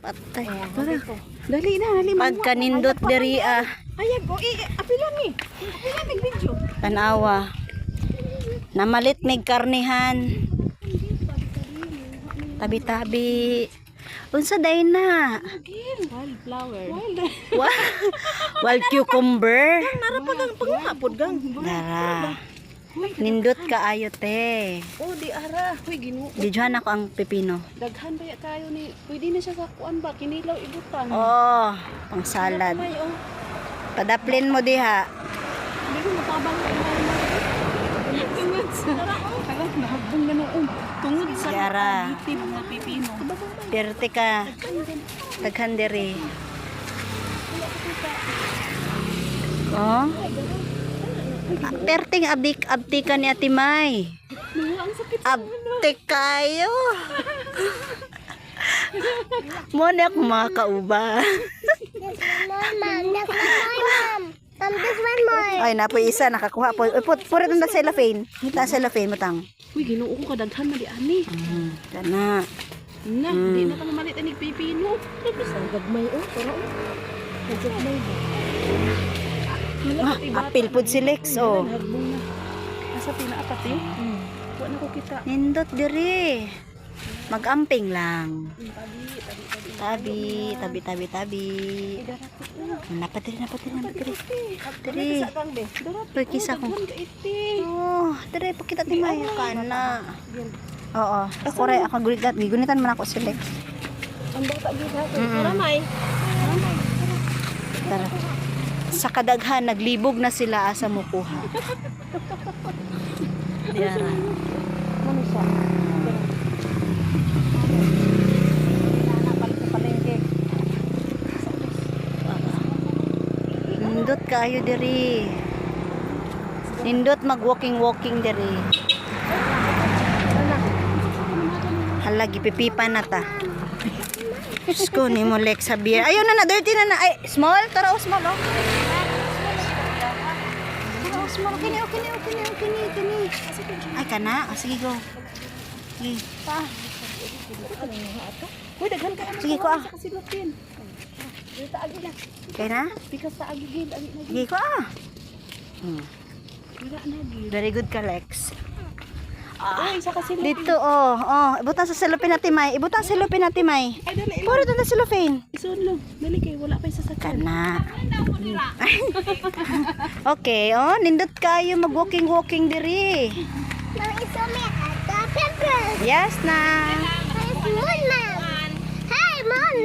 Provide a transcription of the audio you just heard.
Patay. Dali na, dali. Pagka nindot diri Ayag, apilan ni. Apilan ni video. tanawa. Namalit mig karnihan. Tabi-tabi. Unsa day na? Wildflower. Wild cucumber. Narapod ang pangapod gang. Dara. Nindot kaayo te. Oh, di ara. Uy, Ginoo. Dijuan ako ang pepino. Daghan ba kayo ni? Pwede na siya sa kuan ba? Kinilaw ibutan. Oh, pang salad. Ay, oh. Padaplin mo diha. Hindi ko matabang ang tungod sa. Tara, nahabong na noong. Tungod sa Yara. itim na pipino. Perte ka. Daghan diri. Oh. Perting abdi ka ni Ate May. Ang sakit. Abdi kayo. Mo na ako mga kauba. Ay, napoy isa nakakuha po. Puro na cellophane. Kita cellophane matang. Uy, Ginoo ko kadaghan na di ani. Kana. Na, di na ka malit anig pipino. Sa gagmay oh, pero gagmay ba? Apil pud si Lex oh. Nagbong na. Asa pinaapat eh? Wa na ko kita. Nindot diri. Mag-amping lang. Tabi. Napat diri. Diri. Uy, kisa ko. Oh, diri pakita ti May kana. Oo. Ako gulitan. Gigunitan man ako si Lex. Ang bata gid ha. Para may. Tara. Sa kadaghan naglibog na sila asa mo kuha. Diara. Ano siya? Nindot kayo diri. Nindot mag-walking diri. Hala, gipipipa na ta. Diyos ko, ni mo Lex Javier. Ayun na, dirty na. Ay, small? Tara, small, oh. Tara, small. Okay. Ay, kana. Oh, sige, go. Sige. Uy, daghan ka. Sige ko, ah. Kasilupin. Dito agi na. Okay na? Bikas sa agi gid, agi na. Sige ko, ah. Wala na gid. Very good ka, Lex. Uy, sa kasilupin. Dito, oh. Ibutan sa cellophane natin, May. Ay, dali. Puro ito na cellophane. Isunlog. Dali kay wala pa sa sakyan. Kana. Okay, oh. Nindot kayo mag-walking diri. Yes na.